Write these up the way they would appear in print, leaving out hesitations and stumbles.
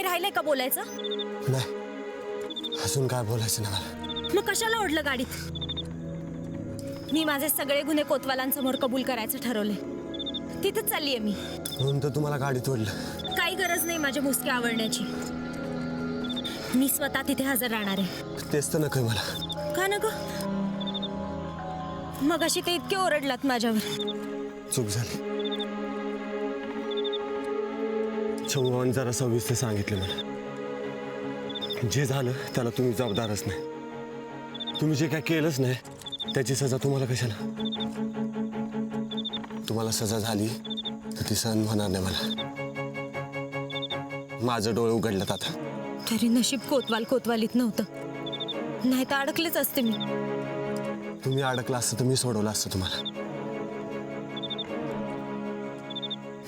राहिलंय का बोलायचं? नाही, अजून काय बोलायचं नाही मला. मग कशाला ओढलं गाडीत? मी माझे सगळे गुन्हे कोतवालांसमोर कबूल करायचं ठरवले. तिथेच चाललीये मी. म्हणून तर तुम्हाला गाडीत ओढलं. काही गरज नाही माझे मुसके आवडण्याची. मी स्वतः तिथे हजर राहणार आहे. तेच तर नकोय मला. का नको? मग अशी ते इतके ओरडलात माझ्यावर. चूक झाली. चौहान जरा सविस्तर सांगितलं मला. जे झालं त्याला तुम्ही जबाबदारच नाही. तुम्ही जे काय केलंच नाही त्याची सजा तुम्हाला कशाला? तुम्हाला सजा झाली तर ती सहन होणार नाही मला. माझं डोळे उघडलं आता. तरी नशीब कोतवालीत नव्हतं, नाही तर अडकलेच असते मी. तुम्ही अडकला असतं तर मी सोडवलं असतं तुम्हाला,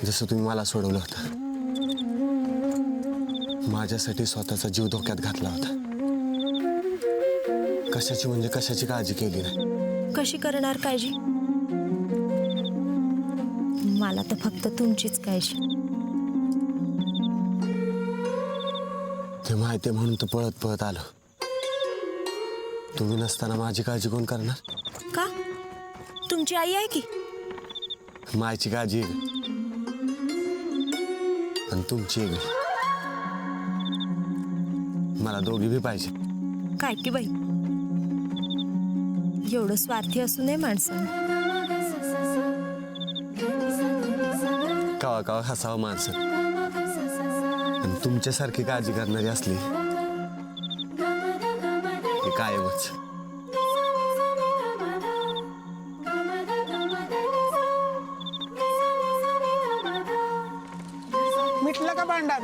जसं तुम्ही मला सोडवलं होतं. माझ्यासाठी स्वतःचा जीव धोक्यात घातला होता. कशाची म्हणजे कशाची काळजी केली नाही. कशी करणार काळजी? मला तर फक्त तुमचीच काळजी. ते माहिती म्हणून तर पळत पळत आलो. तुम्ही नसताना माझी काळजी कोण करणार? का? तुमची आई आहे की. मायची काळजी आणि तुमची एक. मला दोघी बी पाहिजे. काय की बाई, एवढं स्वार्थी असू नये माणसानं. कावा कावा हसावं माणसं. आणि तुमच्यासारखी काळजी करणारी असली की कायमच. मिटलं का भांडण?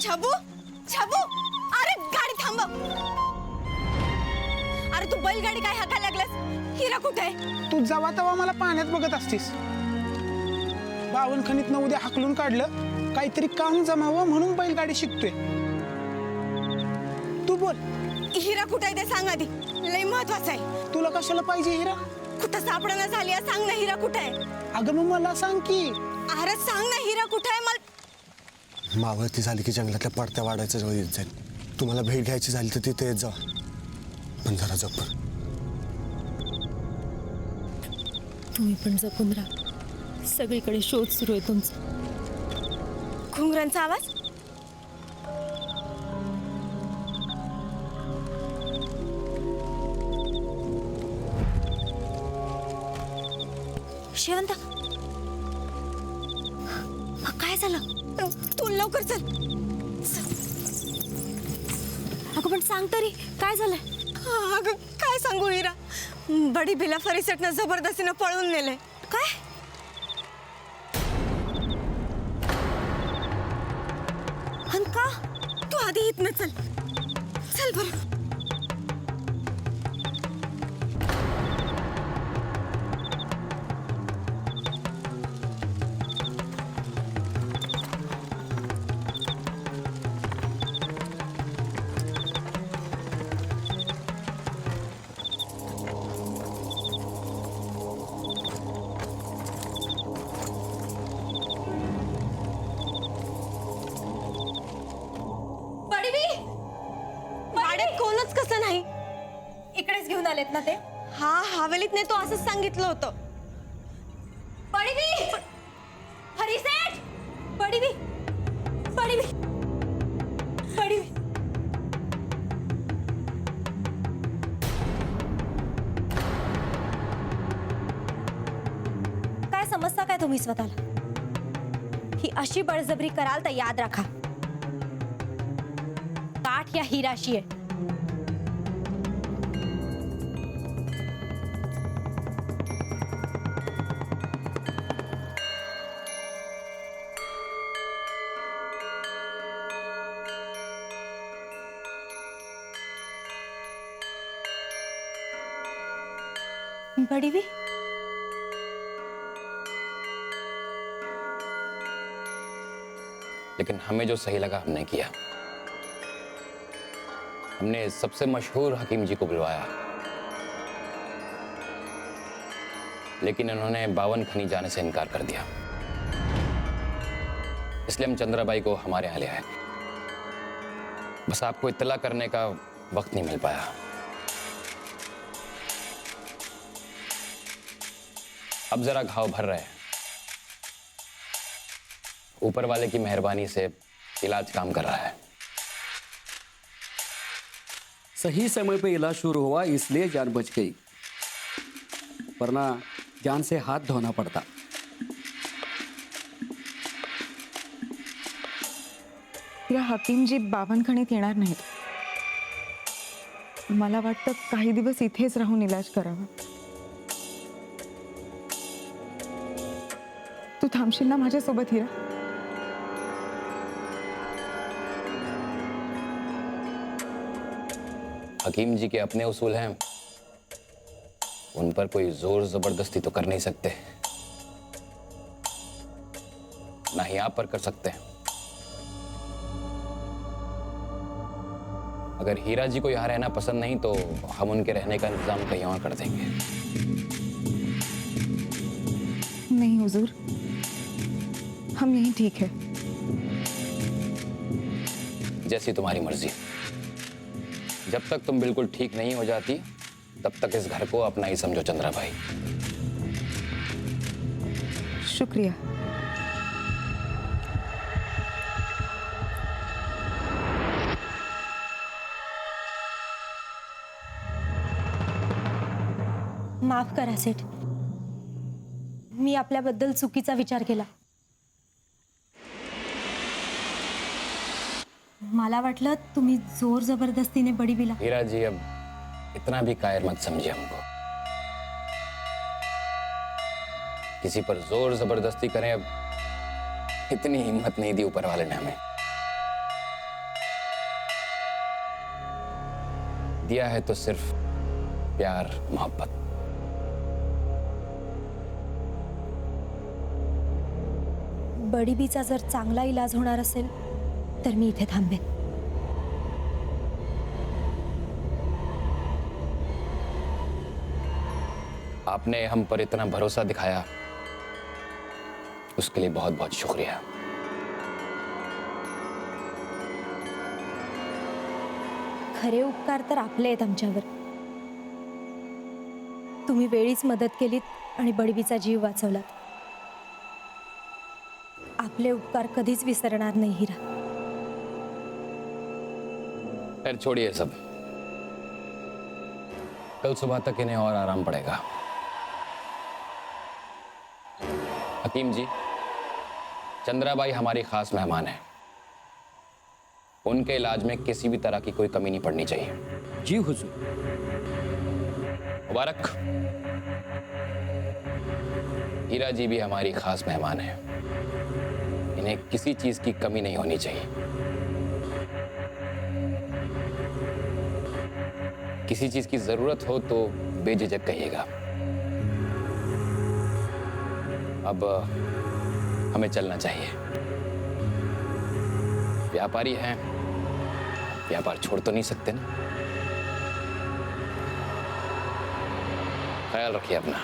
छबू, छबू, अरे गाडी थांबव. अरे तू बैलगाडी काय हाकायला लागलास? हिरा कुठे आहे? तू जवा तवा मला पाण्यात बघत असतीस. बावनखणीतनं उद्या हाकलून काढलं, काहीतरी काम जमावं म्हणून बैलगाडी शिकतोय. तू बोल, हिरा कुठे आहे ते सांग आधी. लय महत्वाचं आहे. तुला कशाला पाहिजे हिरा? कुठं सापडणं झाली आहे, सांग ना. हिरा कुठे आहे? अगं मग मला सांग की. अरे सांग ना, हिरा कुठे आहे? मला मावळती झाली की जंगलातल्या पडत्या वाढायचं जवळ येत जाईल. तुम्हाला भेट घ्यायची झाली तर तिथे येत जा, पण जरा जपून. तुम्ही पण जपून राहा. सगळीकडे शोध सुरू आहे तुमचा. घुंगरांचा आवाज. शेवंता, काय झालं? तू लवकर चल. अगं पण सांग तरी, काय झालंय? अगं काय सांगू हिरा, बडी भिला फरीसटनं जबरदस्तीनं पळून नेलंय. काय? आणि का? तू आधी इथनं चल. चल बरं. कोणच कसं नाही. इकडेच घेऊन आलेत ना ते? हा, हवेलीत नाही तो असंच सांगितलं होतं. पडवी, हरीसेठ, पडवी, पडवी, पडवी. समजता काय तुम्ही स्वतःला? ही अशी बळजबरी कराल तर याद राखा, गाठ या हिराशी आहे. बड़ी भी लेकिन हमें जो सही लगा हमने किया. हमने सबसे मशहूर हकीम जी को बुलवाया, लेकिन इन्होंने 52 खनी जाने से इनकार कर दिया. इसलिए हम चंद्राबाई को हमारे यहाँ ले आए. बस आपको इत्तला करने का वक्त नहीं मिल पाया. अब जरा घाव भर रहे हैं. ऊपर वाले की मेहरबानी से इलाज काम कर रहा है. सही समय पे इलाज शुरू हुआ इसलिए जान बच गई, वरना जान से हाथ धोना पड़ता. या हकीमजी बावनखणीत येणार नाहीत. मला वाटतं काही दिवस इथेच राहून इलाज करावा. तू थांबशील ना माझ्यासोबत हिरा? हकीम जी के अपने उसूल हैं, उन पर कोई जोर जबरदस्ती तो कर नहीं सकते, ना ही आप पर कर सकते हैं. अगर हीरा जी को यहाँ रहना पसंद नहीं तो हम उनके रहने का इंतजाम कहीं और कर देंगे. नहीं हुजूर, हम यहीं ठीक है. जैसी तुम्हारी मर्जी. जब तक तुम बिल्कुल ठीक नहीं हो जाती तब तक इस घर को अपना ही समझो चंद्राबाई. शुक्रिया. माफ करा सेठ, मी आपल्याबद्दल चुकीचा विचार केला. मला वाटलं तुम्ही जोर जबरदस्तीने बडी बिला. हीरा जी, अब इतना भी कायर मत समझिए हमको. किसी पर जोर जबरदस्ती करें, अब इतनी हिम्मत नहीं दी ऊपर वाले ने हमें. दिया है तो सिर्फ प्यार मोहब्बत. बडी बीचा जर चांगला इलाज होणार असेल तर मी इथे थांबेन. आपने हम पर इतना भरोसा दिखाया, उसके लिए बहुत बहुत शुक्रिया. खरे उपकार तर आपले आहेत आमच्यावर. तुम्ही वेळीच मदत केलीत आणि बडवीचा जीव वाचवलात. आपले उपकार कधीच विसरणार नाही हिरा. खैर छोड़िए सब. कल सुबह तक इन्हें और आराम पड़ेगा. हकीम जी, चंद्राबाई हमारी खास मेहमान है. उनके इलाज में किसी भी तरह की कोई कमी नहीं पड़नी चाहिए. जी हुजूर. मुबारक. हीरा जी भी हमारी खास मेहमान है. इन्हें किसी चीज की कमी नहीं होनी चाहिए. किसी चीज की जरूरत हो तो बेझिझक कहिएगा. अब हमें चलना चाहिए. व्यापारी हैं, व्यापार छोड़ तो नहीं सकते ना. ख्याल रखिए अपना.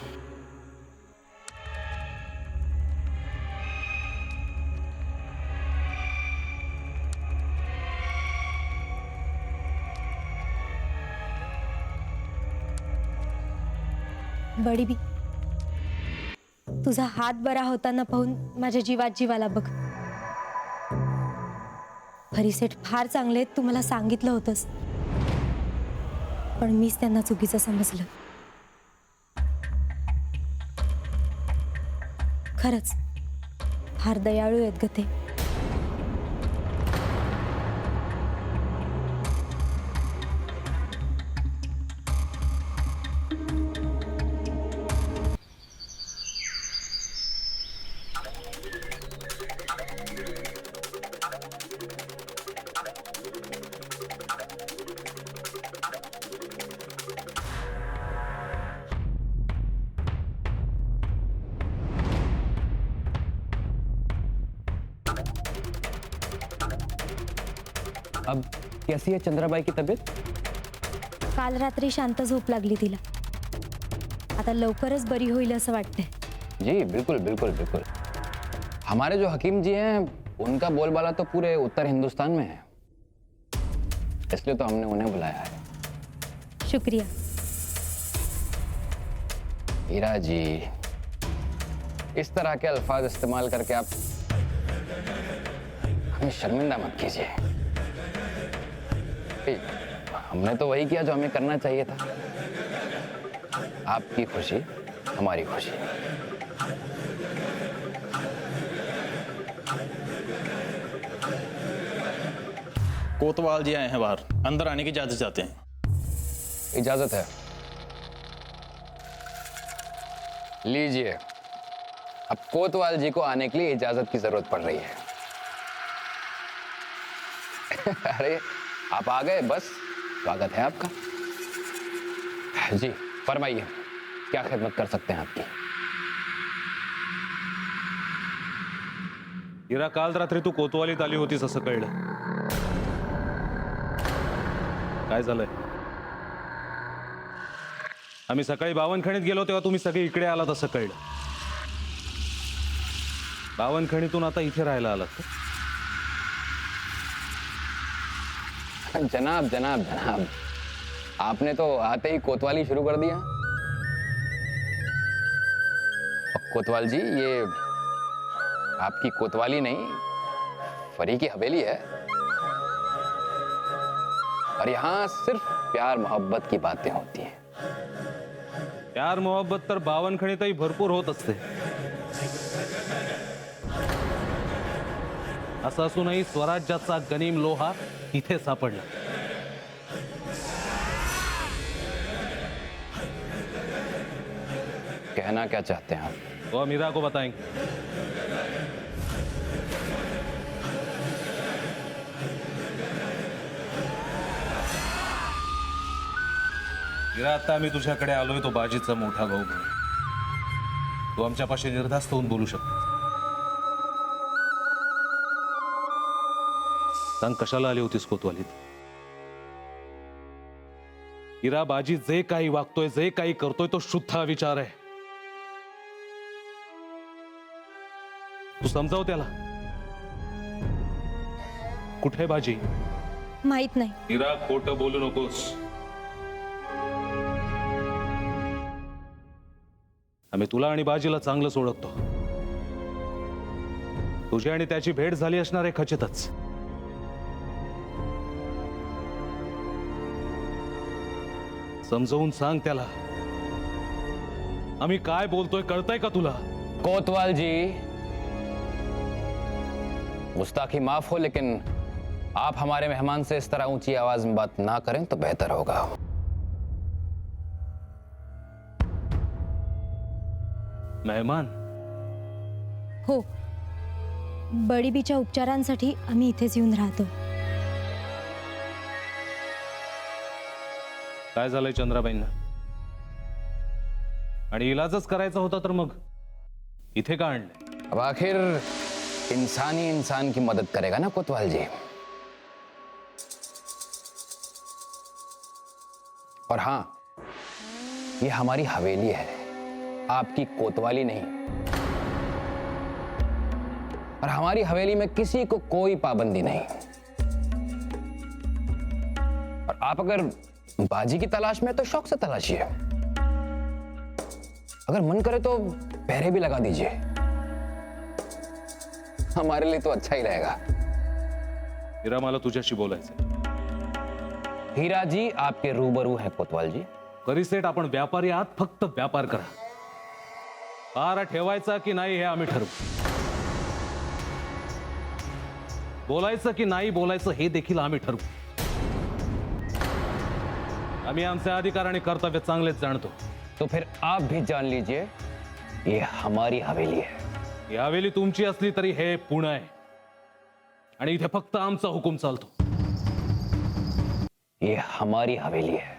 बडी बी, तुझा हात बरा होताना पाहून माझ्या जीवात जीवाला बघ. फरीसेठ फार चांगले आहेत, तू मला सांगितलं होतंस, पण मीच त्यांना चुकीचं समजलं. खरंच फार दयाळू आहेत ग ते. अब कैसी है चंद्राबाई की तबीयत? काल रात्री शांत झोप लागली तिला. आता लवकरच बरी होईल असं वाटतंय. जी बिल्कुल बिल्कुल बिल्कुल. हमारे जो हकीम जी हैं उनका बोलबाला तो पूरे उत्तर हिंदुस्तान में है, इसलिए तो हमने उन्हें बुलाया है. शुक्रिया. हीरा जी, इस तरह के अल्फाज इस्तेमाल करके आप हमें शर्मिंदा मत कीजिए. हमने तो वही किया जो हमें करना चाहिए था. आपकी खुशी हमारी खुशी. कोतवाल जी आए हैं बाहर, अंदर आने की इजाजत चाहते हैं. इजाजत है. लीजिए. अब कोतवाल जी को आने के लिए इजाजत की जरूरत पड़ रही है. अरे आप आ गए, बस स्वागत है आपका. जी फरमाइए, क्या खिदमत कर सकते हैं आपकी? हिरा, काल रात्री तू कोतवालीत आली होतीस असं कळलं. काय झालंय? आम्ही सकाळी बावनखणीत गेलो तेव्हा तुम्ही सगळे इकडे आलात असं कळलं. बावनखणीतून आता इथे राहायला आलात का? जनाब जनाब जनाब, आपने तो आते ही कोतवाली शुरू कर दिया. कोतवाल जी, ये आपकी कोतवाली नहीं, फरी की हवेली है. और यहाँ सिर्फ प्यार मोहब्बत की बातें होती हैं. प्यार मोहब्बत तर बावनखणीतही भरपूर होत असते. असं असूनही स्वराज्याचा गनीम लोहा इथे सापडला. कहना क्या चाहते हैं आप? तो हम हीरा को बताएंगे. हीरा, आता आम्ही तुझ्याकडे आलोय तो बाजीचा मोठा भाऊ म्हणून. तू आमच्यापाशी निर्धास्त होऊन बोलू शकतो. सांग, कशाला आली होतीस कोतवालीत? हीरा, बाजी जे काही वागतोय, जे काही करतोय तो शुद्ध विचार आहे. तू समजाव त्याला. कुठे बाजी? माहित नाही. हीरा, खोटं बोलू नकोस. आम्ही तुला आणि बाजीला चांगलंच ओळखतो. तुझी आणि त्याची भेट झाली असणार आहे खचितच. समजावून सांग त्याला. आम्ही काय बोलतोय कळतंय का तुला? कोतवाल जी, गुस्ताखी माफ हो, लेकिन आप हमारे मेहमान से इस तरह ऊंची आवाज में बात ना करें तो बेहतर होगा. मेहमान? हो, बडीबीच्या उपचारांसाठी आम्ही इथेच येऊन राहतो. काय झालंय चंद्राबाईंना? आणि इलाजच करायचा होता तर मग इथे का आणले? अब आखिर इंसान ही इंसान की मदद करेगा ना कोतवाल जी. और हाँ, ये हमारी हवेली है, आपकी कोतवाली नहीं. और हमारी हवेली में किसी को कोई पाबंदी नहीं. और आप अगर बाजी की तलाश में तो शौक से तलाशिए. अगर मन करे तो पहरे भी लगा दीजिए. हमारे लिए तो अच्छा ही रहेगा. हीरा, मला तुझ्याशी बोलायचं. हीरा जी आपके रूबरू हैं कोतवाल जी. करी सेठ, आपण व्यापारी आहात, फक्त व्यापार करा. पारा ठेवायचा की नाही हे आम्ही ठरवू. बोलायचं की नाही बोलायचं हे देखील आम्ही ठरवू. आम्ही आमचे अधिकार आणि कर्तव्य चांगलेच जाणतो. तो फिर आप भी जान लीजिए ये हमारी हवेली है. ही हवेली तुमची असली तरी हे पुणे आहे आणि इथे फक्त आमचा हुकूम चालतो. ये हमारी हवेली है.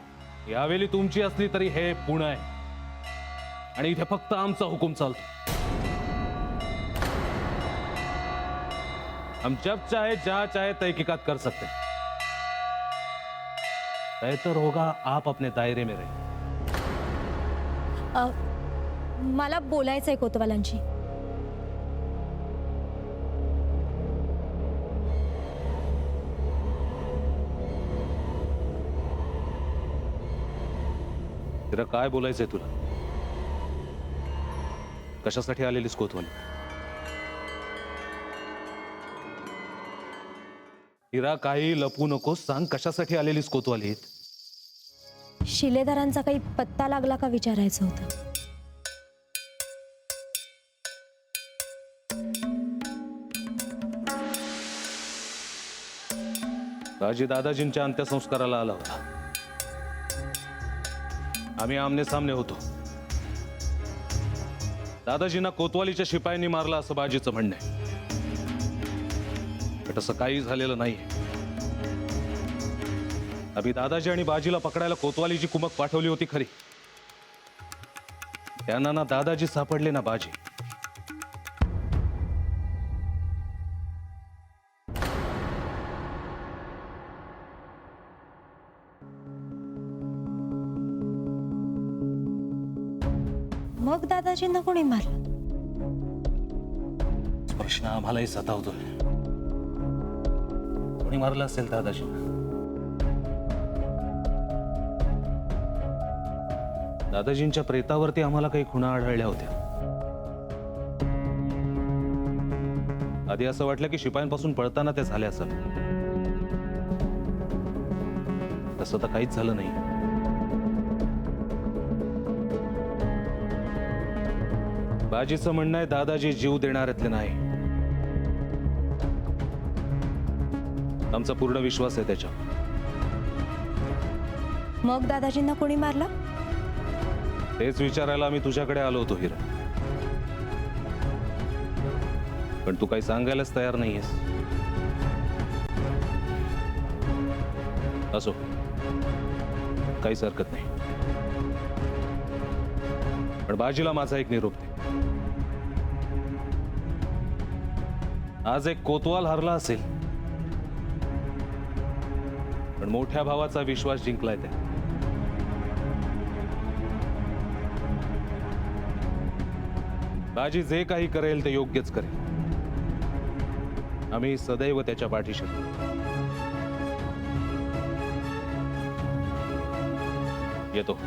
ही हवेली तुमची असली तरी हे पुणे आहे आणि इथे फक्त आमचा हुकूम चालतो. हम जब चाहे जहां चाहे तहकीकात कर सकते हैं. बेहतर होगा आप अपने दायरे में रहिए. मला बोलायचंय कोतवालांची. तिला काय बोलायचंय तुला? कशासाठी आलेलीस कोतवाली? हिरा काही लपू नकोस, सांग कशासाठी आलेलीस कोतवालीत? शिलेदारांचा काही पत्ता लागला का विचारायचं होतं. राजी दादाजींच्या अंत्यसंस्काराला आला होता. आम्ही आमने सामने होतो. दादाजींना कोतवालीच्या शिपायांनी मारला असं बाजीचं म्हणणं आहे. पण तसं काही झालेलं नाही. आम्ही दादाजी आणि बाजीला पकडायला कोतवालीची कुमक पाठवली होती खरी. त्यांना ना दादाजी सापडले ना बाजी. मग दादाजींना कोणी मारलं? प्रश्न आम्हालाही सतावतोय. कोणी मारलं असेल दादाजींना? दादाजींच्या प्रेतावरती आम्हाला काही खुणा आढळल्या होत्या. आधी असं वाटलं की शिपायांपासून पळताना ते झाले असं. तसं तर काहीच झालं नाही. बाजीचं म्हणणं आहे दादाजी जीव देणाऱ्यातले नाही. आमचा पूर्ण विश्वास आहे त्याच्यावर. मग दादाजींना कोणी मारलं? तेच विचारायला आम्ही तुझ्याकडे आलो होतो हिरा. पण तू काही सांगायलाच तयार नाहीयेस. असो, काहीच हरकत नाही. पण बाजीला माझा एक निरोप दे. आज एक कोतवाल हरला असेल, पण मोठ्या भावाचा विश्वास जिंकलाय त्या. बाजी जे काही करेल ते योग्यच करेल. आम्ही सदैव त्याच्या पाठीशी आहोत. येतो.